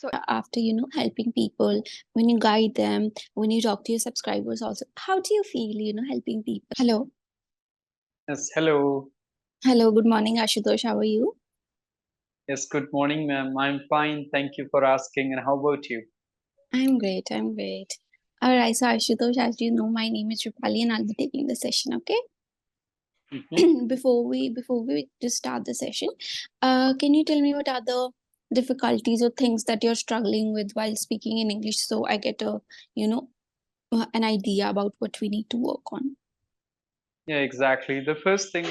So after, helping people, when you guide them, when you talk to your subscribers also, how do you feel, helping people? Hello. Yes, hello. Hello. Good morning, Ashutosh. How are you? Yes, good morning, ma'am. I'm fine. Thank you for asking. And how about you? I'm great. I'm great. All right. So Ashutosh, as you know, my name is Rupali and I'll be taking the session. Okay. Mhm. Before we just start the session, can you tell me what are the difficulties or things that you're struggling with while speaking in English, so I get you know, an idea about what we need to work on? Yeah, exactly. The first thing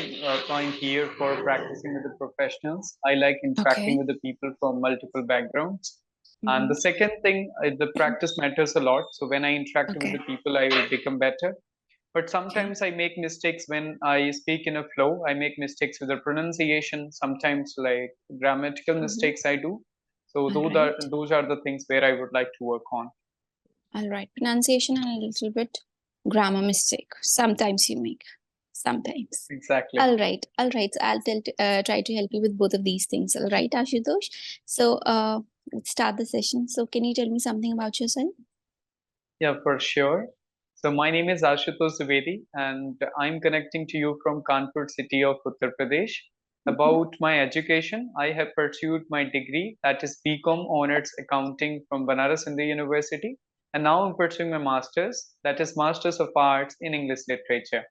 point here for practicing with the professionals, I like interacting Okay. with the people from multiple backgrounds. And Mm-hmm. the second thing, the practice matters a lot. So when I interact with the Okay. people, I will become better. But Okay. sometimes I make mistakes when I speak in a flow. I make mistakes with the pronunciation, sometimes like grammatical Mm-hmm. mistakes I do. So All those are the things where I would like to work on. right. Pronunciation and a little bit grammar mistake. Sometimes you make. Sometimes. Exactly. All right. All right. So I'll try to help you with both of these things. All right, Ashutosh. So let's start the session. So can you tell me something about yourself? Yeah, for sure. So my name is Ashutosh Dwivedi, and I'm connecting to you from Kanpur city of Uttar Pradesh. Mm-hmm. About my education, I have pursued my degree, that is BCom Honors Accounting from Banaras Hindu University, and now I'm pursuing my master's, that is Masters of Arts in English Literature.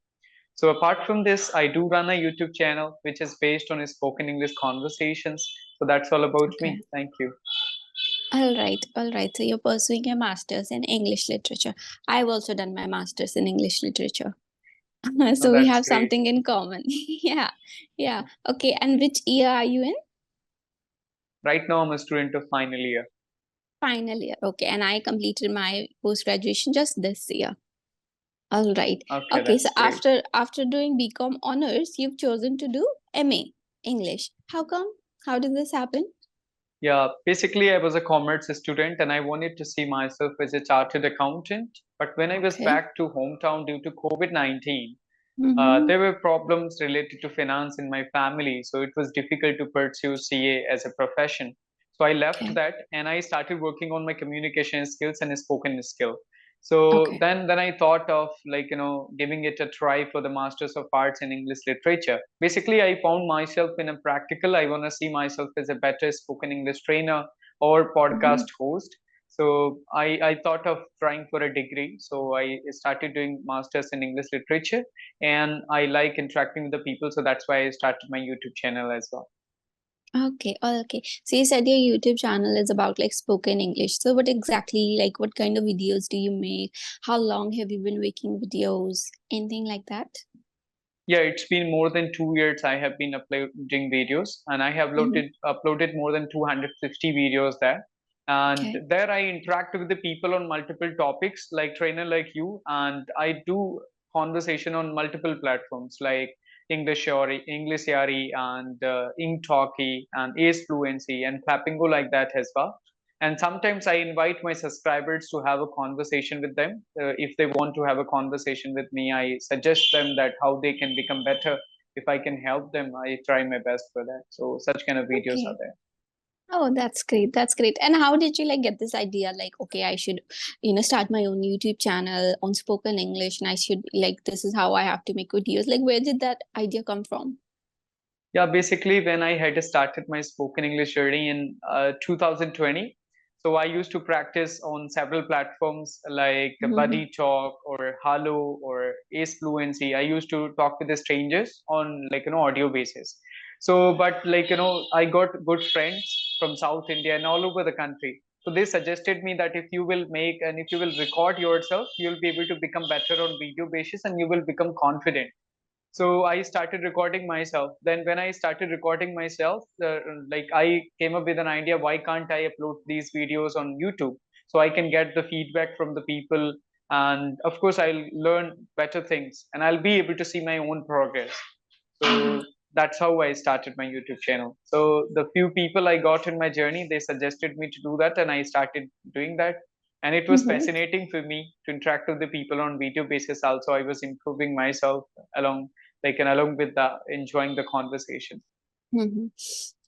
So apart from this, I do run a YouTube channel which is based on spoken English conversations. So that's all about Okay. me. Thank you. All right. All right. So you're pursuing a master's in English literature. I've also done my master's in English literature. Oh, So we that's have great. something in common. Yeah. Yeah. Okay. And which year are you in? Right now, I'm a student of final year. Final year. Okay. And I completed my post graduation just this year. All right. Okay, Okay. So that's great. after doing BCom honors, you've chosen to do MA English. How come? How did this happen? Yeah, basically, I was a commerce student and I wanted to see myself as a chartered accountant. But when I was Okay. back to hometown due to COVID-19, Mm-hmm. there were problems related to finance in my family. So it was difficult to pursue CA as a profession. So I left Okay. that and I started working on my communication skills and spoken skill. So Okay. then I thought of like, giving it a try for the Masters of Arts in English Literature. Basically, I found myself in a practical, I want to see myself as a better spoken English trainer or Mm-hmm. podcast host. So I thought of trying for a degree. So I started doing masters in English literature, and I like interacting with the people. So that's why I started my YouTube channel as well. Okay, okay. So you said your YouTube channel is about like spoken English. So what exactly, like what kind of videos do you make? How long have you been making videos? Anything like that? Yeah, it's been more than 2 years I have been uploading videos, and I have Mm-hmm. uploaded more than 250 videos there. And Okay. there I interact with the people on multiple topics, like trainer like you, and I do conversation on multiple platforms like English Yari, English Yari, and Ing Talkie, and Ace Fluency, and Clapingo like that as well. And sometimes I invite my subscribers to have a conversation with them. If they want to have a conversation with me, I suggest them that how they can become better. If I can help them, I try my best for that. So such kind of videos are Okay. there. Oh, that's great. That's great. And how did you like get this idea? Like, okay, I should, start my own YouTube channel on spoken English, and I should like this is how I have to make videos. Like, where did that idea come from? Yeah, basically, when I had started my spoken English journey in 2020, so I used to practice on several platforms like Mm-hmm. Buddy Talk or Halo or Ace Fluency. I used to talk with the strangers on like audio basis. So, but like I got good friends from South India and all over the country. So they suggested me that if you will make and if you will record yourself, you'll be able to become better on video basis and you will become confident. So I started recording myself. Then when I started recording myself, like I came up with an idea, why can't I upload these videos on YouTube so I can get the feedback from the people, and of course I'll learn better things and I'll be able to see my own progress. Mm-hmm. So that's how I started my YouTube channel. So the few people I got in my journey, they suggested me to do that, and I started doing that. And it was Mm-hmm. fascinating for me to interact with the people on video basis. Also, I was improving myself along, like, and along with the enjoying the conversation. Mm-hmm.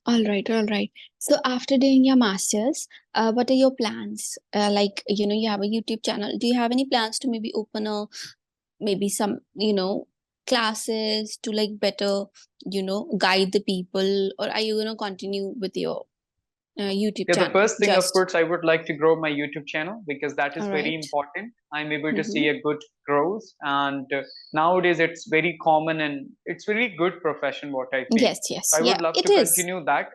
All right, all right. So after doing your masters, what are your plans? Like, you have a YouTube channel. Do you have any plans to maybe open a maybe some, classes to like better, guide the people, or are you gonna continue with your YouTube Yeah, the channel? first thing, of Just course, I would like to grow my YouTube channel because that is all very right. important. I'm able to see Mm-hmm. a good growth, and nowadays it's very common and it's very good profession, what I feel. Yes, yes, So I would yeah, love it to is. continue that.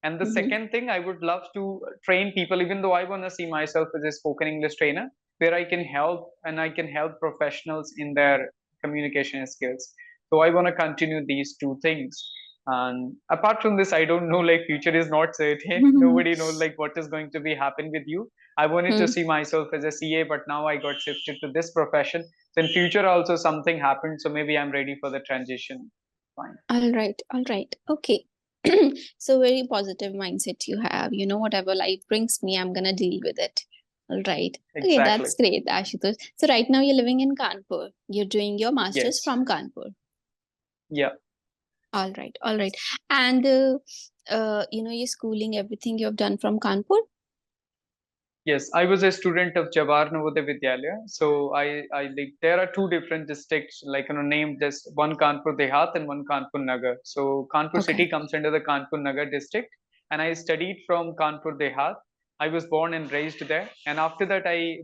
And the Mm-hmm. second thing, I would love to train people, even though I want to see myself as a spoken English trainer, where I can help and I can help professionals in their communication skills. So I want to continue these two things. And apart from this, I don't know, like future is not certain. Nobody knows like what is going to be happen with you. I wanted to see myself as a CA, but now I got shifted to this profession. So in future also something happened, so maybe I'm ready for the transition. Fine. All right, all right, okay. So very positive mindset you have. Whatever life brings me, I'm gonna deal with it. All right. Okay, Exactly. that's great, Ashutosh. So right now you're living in Kanpur. You're doing your masters Yes. from Kanpur. Yeah. All right, all right. And your schooling, everything you have done from Kanpur? Yes, I was a student of Jawahar Navodaya Vidyalaya. So I like there are two different districts, like named just one Kanpur Dehat and one Kanpur Nagar. So Kanpur Okay. city comes under the Kanpur Nagar district, and I studied from Kanpur Dehat. I was born and raised there, and after that I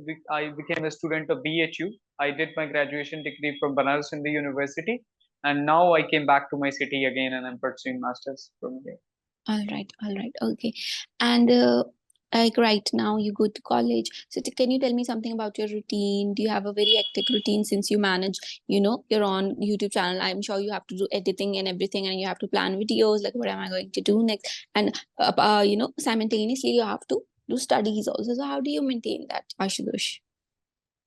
became a student of BHU. I did my graduation degree from Banaras Hindu University, and now I came back to my city again, and I'm pursuing masters from here. All right, all right, okay. And like right now you go to college. So can you tell me something about your routine? Do you have a very hectic routine since you manage, your own YouTube channel? I'm sure you have to do editing and everything, and you have to plan videos, like what am I going to do next? And simultaneously you have to do studies also. So how do you maintain that, Ashutosh?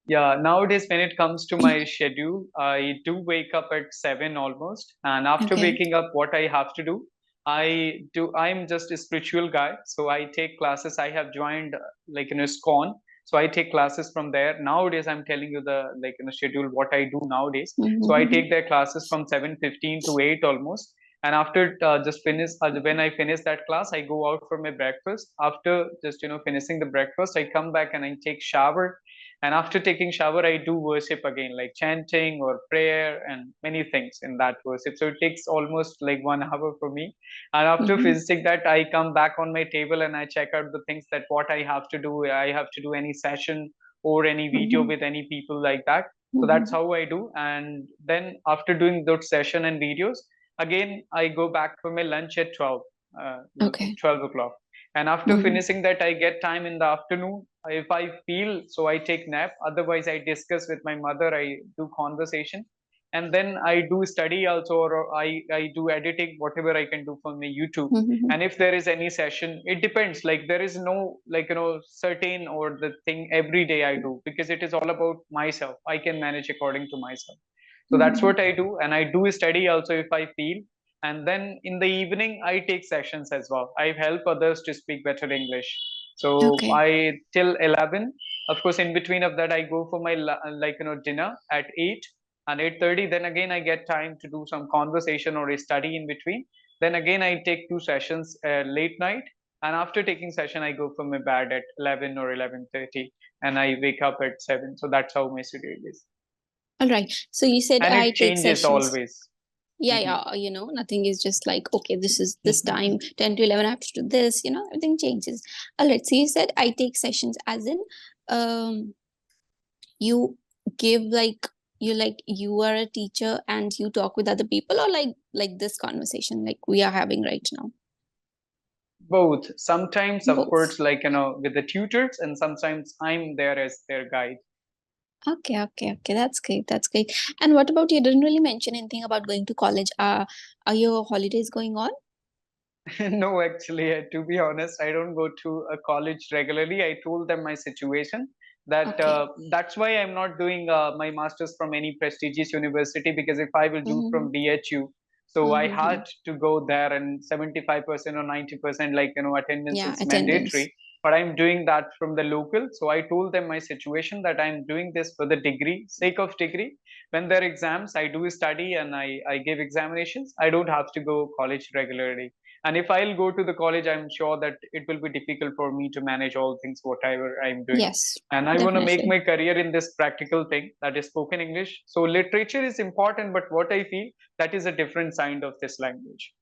Yeah, nowadays when it comes to my schedule, I do wake up at 7 almost. And after Okay. waking up, what I have to do, I'm just a spiritual guy. So I take classes. I have joined like in a SCON. So I take classes from there. Nowadays, I'm telling you the like in a schedule what I do nowadays. So I Mm-hmm. take their classes from 7:15 to 8 almost. And after just finish, when I finish that class, I go out for my breakfast. After just finishing the breakfast, I come back and I take shower, and after taking shower I do worship again, like chanting or prayer and many things in that worship. So it takes almost like 1 hour for me, and after Mm-hmm. finishing that I come back on my table and I check out the things that what I have to do. I have to do any session or any video Mm-hmm. with any people like that. So that's Mm-hmm. how I do. And then after doing those session and videos, again I go back for my lunch at 12, Okay. 12 o'clock. And after Mm-hmm. finishing that, I get time in the afternoon. If I feel so, I take nap. Otherwise, I discuss with my mother. I do conversation, and then I do study also, or I do editing, whatever I can do from my YouTube. Mm-hmm. And if there is any session, it depends. Like there is no like certain or the thing every day I do, because it is all about myself. I can manage according to myself. So that's Mm-hmm. what I do, and I do study also if I feel. And then in the evening I take sessions as well. I help others to speak better English. So Okay. I till 11, of course in between of that I go for my dinner at 8 and 8:30. Then again I get time to do some conversation or a study in between. Then again I take two sessions late night, and after taking session I go for my bed at 11 or 11:30, and I wake up at 7. So that's how my schedule is, All right. So you said and I it take changes sessions. always. Yeah, Mhm. yeah. Nothing is just like, okay, this is this time, 10 to 11, I have to do this, everything changes. All right. So you said I take sessions as in, um, you give you are a teacher and you talk with other people, or like this conversation like we are having right now? Both. Sometimes, of Both. course, with the tutors, and sometimes I'm there as their guide. Okay, okay, okay. That's great. That's great. And what about you? Didn't really mention anything about going to college. Are your holidays going on? No, actually, to be honest, I don't go to a college regularly. I told them my situation, that Okay. that's why I'm not doing my master's from any prestigious university, because if I will do from Mm-hmm. BHU, so I Mm-hmm. had to go there, and 75% or 90% attendance Yeah, is attendance. mandatory. But I'm doing that from the local. So I told them my situation, that I'm doing this for the degree, sake of degree. When there are exams, I do study and I give examinations. I don't have to go college regularly. And if I'll go to the college, I'm sure that it will be difficult for me to manage all things, whatever I'm doing. Yes, And I want to make definitely. my career in this practical thing, that is spoken English. So literature is important, but what I feel, that is a different side of this language.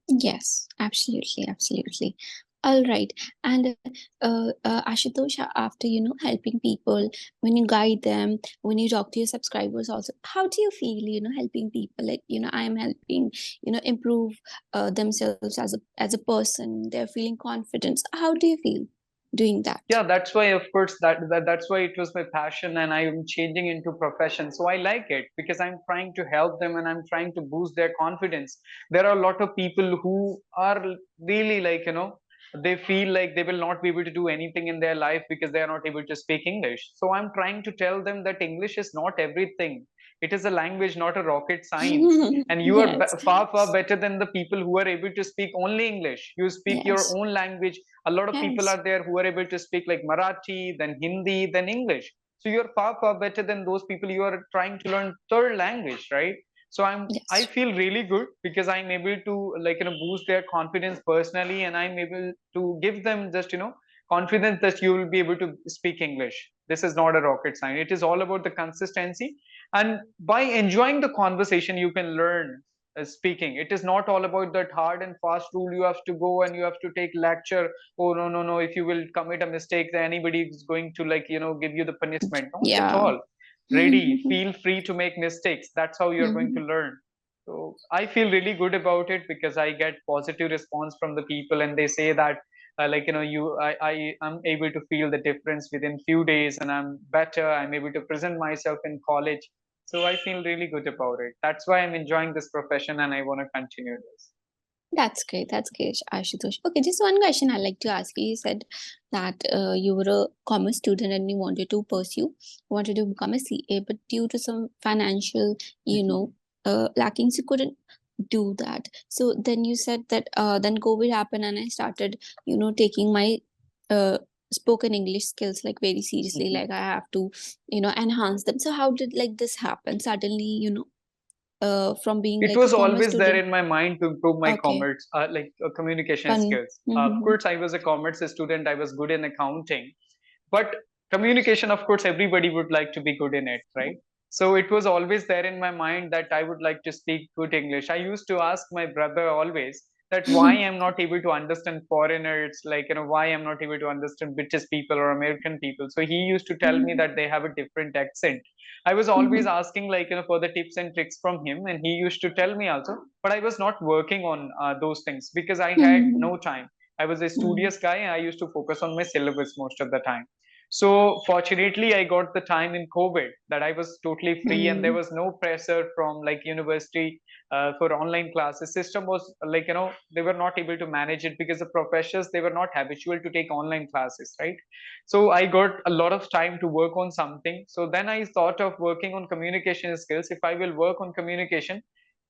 Yes, absolutely, absolutely. All right. And Ashutosh, after helping people, when you guide them, when you talk to your subscribers, also, how do you feel? Helping people, like I am helping, improve themselves as a person. They're feeling confidence. How do you feel doing that? Yeah, that's why, of course, that's why it was my passion, and I'm changing into profession. So I like it because I'm trying to help them and I'm trying to boost their confidence. There are a lot of people who are really like, they feel like they will not be able to do anything in their life because they are not able to speak English. So I'm trying to tell them that English is not everything. It is a language, not a rocket science. And you are Yes, far, far better than the people who are able to speak only English. You speak your yes, own language. A lot of people yes, are there who are able to speak like Marathi, then Hindi, then English. So you're far, far better than those people. You are trying to learn third language, right? So I yes. feel really good because I'm able to like boost their confidence personally, and I'm able to give them just confidence that you will be able to speak English. This is not a rocket science. It is all about the consistency, and by enjoying the conversation, you can learn speaking. It is not all about that hard and fast rule. You have to go and you have to take lecture. Oh, no, no, no, if you will commit a mistake, then anybody is going to like give you the punishment. Not at Yeah. all. Ready, feel free to make mistakes. That's how you're going to Mhm. learn. So I feel really good about it because I get positive response from the people, and they say that like I'm able to feel the difference within few days, and I'm better. I'm able to present myself in college. So I feel really good about it. That's why I'm enjoying this profession, and I want to continue this. That's great. That's great, Ashutosh. Okay, just one question I'd like to ask you. You said that you were a commerce student and you wanted to become a CA, but due to some financial, lackings, you couldn't do that. So then you said that then COVID happened and I started, taking my uh, spoken English skills like very seriously. Mhm. Like I have to, enhance them. So how did like this happen suddenly? From being It like a was commerce always there student. in my mind to improve my Okay. commerce, communication Fun. skills. Of Mm-hmm. course, I was a commerce student. I was good in accounting, but communication, of course, everybody would like to be good in it, right? So it was always there in my mind that I would like to speak good English. I used to ask my brother always that why I'm not able to understand foreigners, like why I'm not able to understand British people or American people. So he used to tell me that they have a different accent. I was always Mm-hmm. asking like for the tips and tricks from him, and he used to tell me also, but I was not working on those things because I had Mm-hmm. no time. I was a Mm-hmm. studious guy, and I used to focus on my syllabus most of the time. So fortunately, I got the time in COVID that I was totally free, and there Mm-hmm. was no pressure from like university for online classes. System was like they were not able to manage it because the professors, they were not habitual to take online classes, right? So I got a lot of time to work on something. So then I thought of working on communication skills. If I will work on communication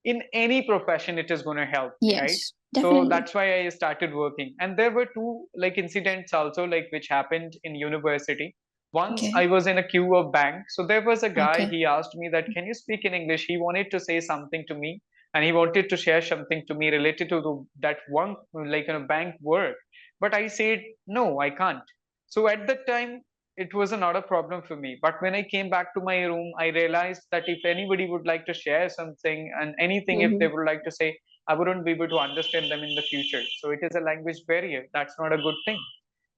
in any profession, it is going to help me, right? Yes, So definitely. that's why I started working. And there were two like incidents also like which happened in university. Once Okay. I was in a queue of bank. So there was a guy, Okay. he asked me that, can you speak in English? He wanted to say something to me, and he wanted to share something to me related to that one like bank work. But I said, no, I can't. So at that time, it was not a problem for me. But when I came back to my room, I realized that if anybody would like to share something and anything, if they Mm-hmm. would like to say, I wouldn't be able to understand them in the future. So it is a language barrier. That's not a good thing.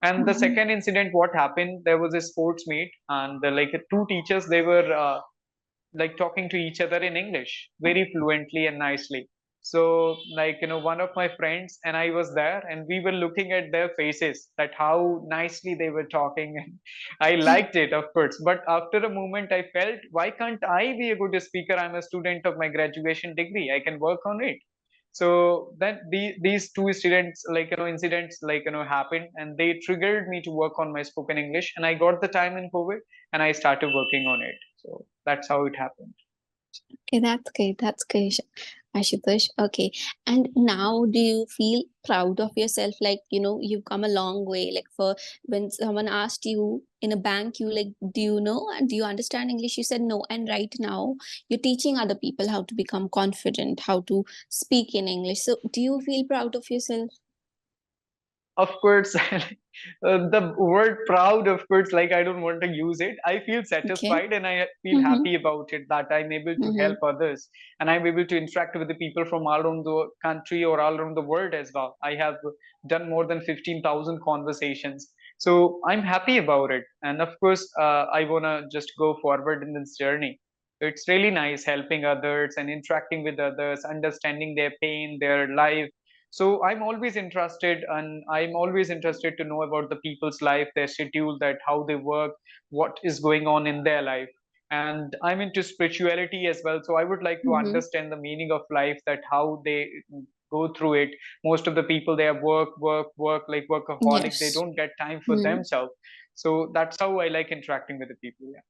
And the Mm-hmm. second incident, what happened, there was a sports meet, and like two teachers, they were like talking to each other in English very fluently and nicely. So, like, one of my friends and I was there, and we were looking at their faces, that how nicely they were talking. And I liked it, of course. But after a moment, I felt, why can't I be a good speaker? I'm a student of my graduation degree. I can work on it. So then these two students, like, incidents, like, happened, and they triggered me to work on my spoken English. And I got the time in COVID, and I started working on it. So that's how it happened. Okay, that's great. That's great, Ashutosh. Okay. And now do you feel proud of yourself? Like, you've come a long way. Like for when someone asked you in a bank, you like, do you know and do you understand English? You said no. And right now you're teaching other people how to become confident, how to speak in English. So do you feel proud of yourself? Of course, the word proud, of course, like I don't want to use it. I feel Okay. satisfied and I feel Mm-hmm. happy about it that I'm able to Mm-hmm. help others and I'm able to interact with the people from all around the country or all around the world as well. I have done more than 15,000 conversations. So I'm happy about it. And of course, I want to just go forward in this journey. It's really nice helping others and interacting with others, understanding their pain, their life. So I'm always interested to know about the people's life, their schedule, that how they work, what is going on in their life. And I'm into spirituality as well, so I would like to Mm-hmm. understand the meaning of life, that how they go through it. Most of the people, they are work, like workaholic, they Yes. don't get time for Mm-hmm. themselves. So that's how I like interacting with the people. Yeah.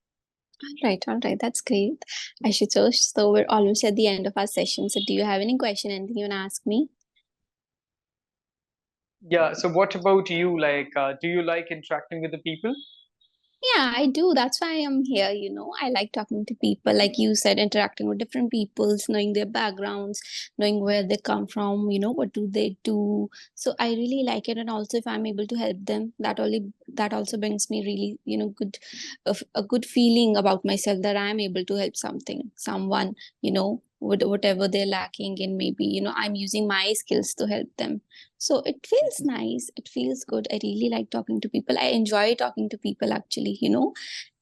All right, that's great. Ashutosh, so we're almost at the end of our session. So do you have any question, anything you want to ask me? Yeah, so what about you? Like, do you like interacting with the people? Yeah, I do. That's why I'm here. I like talking to people, like you said, interacting with different peoples, knowing their backgrounds, knowing where they come from, what do they do. So I really like it. And also if I'm able to help them, that also brings me really, good a good feeling about myself that I'm able to help someone, with whatever they're lacking in. Maybe, I'm using my skills to help them. So it feels nice. It feels good. I really like talking to people. I enjoy talking to people actually,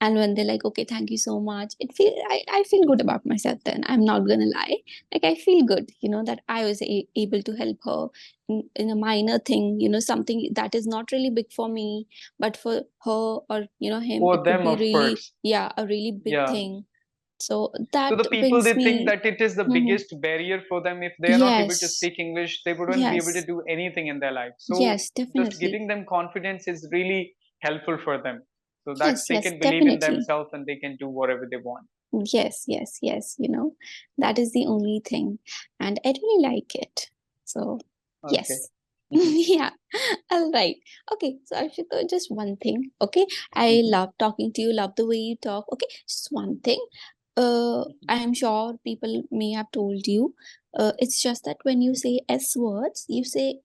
And when they're like, okay, thank you so much, I feel good about myself then. I'm not gonna lie. Like I feel good, that I was able to help her in a minor thing, something that is not really big for me, but for her or him, For it could them, be of really, course. yeah, a really big Yeah. thing. So So that the people, brings they think me. that it is the Mhm. biggest barrier for them. If they are not able to Yes. speak English, they wouldn't be able to Yes. do anything in their life. So Yes, just definitely. giving them confidence is really helpful for them, so that Yes, they yes, can believe in definitely. themselves and they can do whatever they want. Yes, yes, yes. That is the only thing. And I really like it. So, Okay. yes. Yeah. All right. Okay. So, Arshita, just one thing. Okay. I love talking to you, love the way you talk. Okay. Just one thing. I am sure people may have told you. It's just that when you say S words, you say,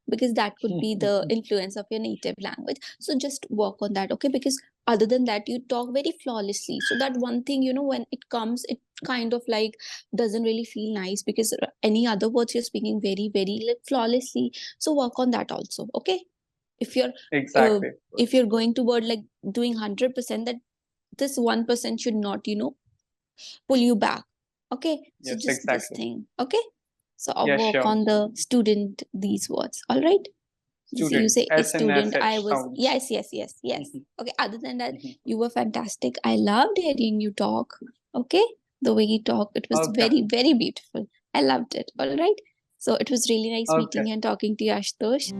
because that could be the influence of your native language. So just work on that, okay? Because other than that, you talk very flawlessly. So that one thing, when it comes, it kind of like doesn't really feel nice, because any other words you're speaking very, very like flawlessly. So work on that also, okay? If you're uh, Exactly. if you're going toward like doing 100%, that this 1% should not pull you back. Okay, so Yes, just this exactly. thing. Okay, so I'll Yes, work sure. on the student these words. All right. Just you Student, say a S and student. I SH was, sounds. yes, yes, yes, yes. Okay, other than that, you were fantastic. I loved hearing you talk. Okay, the way you talk, it was Okay. very, very beautiful. I loved it. All right. So it was really nice meeting Okay. you and talking to you, Ashutosh.